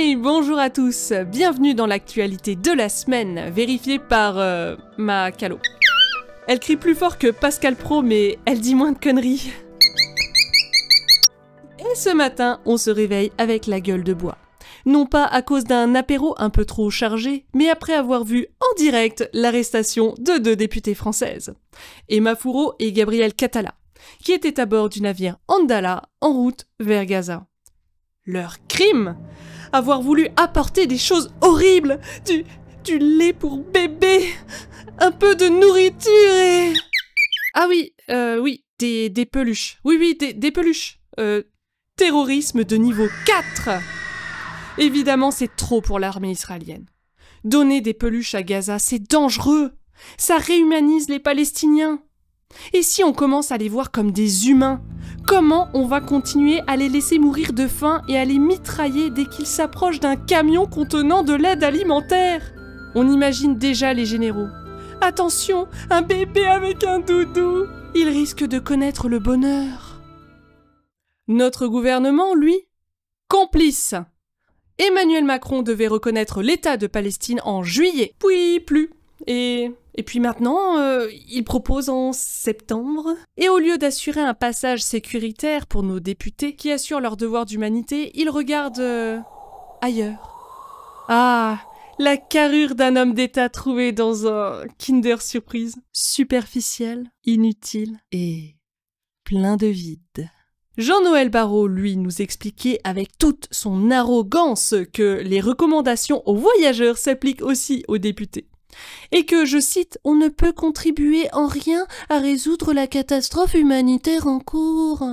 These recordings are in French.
Hey, bonjour à tous, bienvenue dans l'actualité de la semaine, vérifiée par ma calo. Elle crie plus fort que Pascal Pro, mais elle dit moins de conneries. Et ce matin, on se réveille avec la gueule de bois. Non pas à cause d'un apéro un peu trop chargé, mais après avoir vu en direct l'arrestation de 2 députées françaises, Emma Fourreau et Gabriel Catala, qui étaient à bord du navire Andala en route vers Gaza. Leur crime ? Avoir voulu apporter des choses horribles, du lait pour bébé, un peu de nourriture et... Ah oui, des peluches. Oui, des peluches. Terrorisme de niveau 4. Évidemment, c'est trop pour l'armée israélienne. Donner des peluches à Gaza, c'est dangereux. Ça réhumanise les Palestiniens. Et si on commence à les voir comme des humains, comment on va continuer à les laisser mourir de faim et à les mitrailler dès qu'ils s'approchent d'un camion contenant de l'aide alimentaire ? On imagine déjà les généraux. Attention, un bébé avec un doudou, il risque de connaître le bonheur. Notre gouvernement, lui, complice. Emmanuel Macron devait reconnaître l'État de Palestine en juillet, puis plus. Et puis maintenant, il propose en septembre. Et au lieu d'assurer un passage sécuritaire pour nos députés qui assurent leur devoir d'humanité, il regarde ailleurs. Ah, la carrure d'un homme d'État trouvé dans un Kinder Surprise. Superficiel, inutile et plein de vide. Jean-Noël Barrot, lui, nous expliquait avec toute son arrogance que les recommandations aux voyageurs s'appliquent aussi aux députés. Et que, je cite, « on ne peut contribuer en rien à résoudre la catastrophe humanitaire en cours ».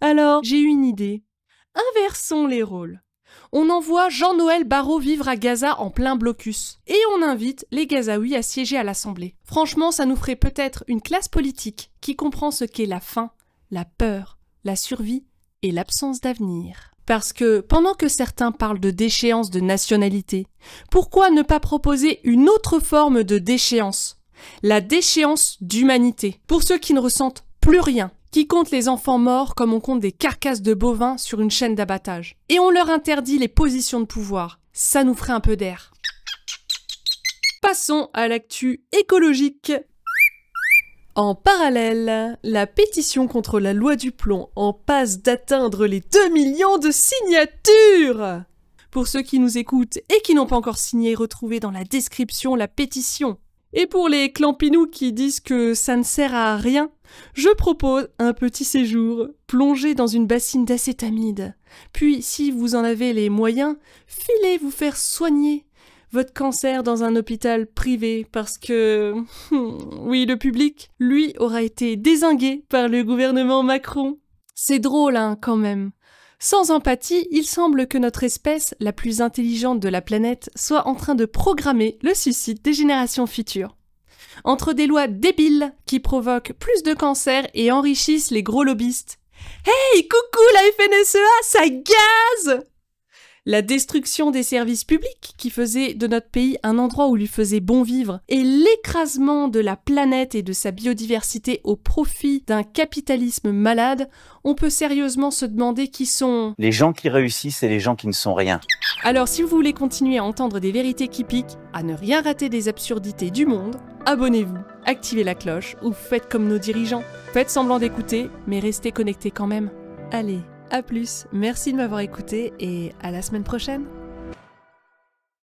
Alors, j'ai eu une idée. Inversons les rôles. On envoie Jean-Noël Barrot vivre à Gaza en plein blocus. Et on invite les Gazaouis à siéger à l'Assemblée. Franchement, ça nous ferait peut-être une classe politique qui comprend ce qu'est la faim, la peur, la survie et l'absence d'avenir. Parce que, pendant que certains parlent de déchéance de nationalité, pourquoi ne pas proposer une autre forme de déchéance ? La déchéance d'humanité. Pour ceux qui ne ressentent plus rien, qui comptent les enfants morts comme on compte des carcasses de bovins sur une chaîne d'abattage. Et on leur interdit les positions de pouvoir. Ça nous ferait un peu d'air. Passons à l'actu écologique. En parallèle, la pétition contre la loi du plomb en passe d'atteindre les 2 millions de signatures. Pour ceux qui nous écoutent et qui n'ont pas encore signé, retrouvez dans la description la pétition. Et pour les clampinous qui disent que ça ne sert à rien, je propose un petit séjour, plongé dans une bassine d'acétamide. Puis, si vous en avez les moyens, filez vous faire soigner votre cancer dans un hôpital privé parce que, oui, le public, lui, aura été dézingué par le gouvernement Macron. C'est drôle, hein, quand même. Sans empathie, il semble que notre espèce, la plus intelligente de la planète, soit en train de programmer le suicide des générations futures. Entre des lois débiles qui provoquent plus de cancers et enrichissent les gros lobbyistes. Hey, coucou la FNSEA, ça gaze! La destruction des services publics qui faisait de notre pays un endroit où lui faisait bon vivre et l'écrasement de la planète et de sa biodiversité au profit d'un capitalisme malade, on peut sérieusement se demander qui sont... Les gens qui réussissent et les gens qui ne sont rien. Alors si vous voulez continuer à entendre des vérités qui piquent, à ne rien rater des absurdités du monde, abonnez-vous, activez la cloche ou faites comme nos dirigeants. Faites semblant d'écouter, mais restez connectés quand même. Allez, à plus, merci de m'avoir écouté et à la semaine prochaine.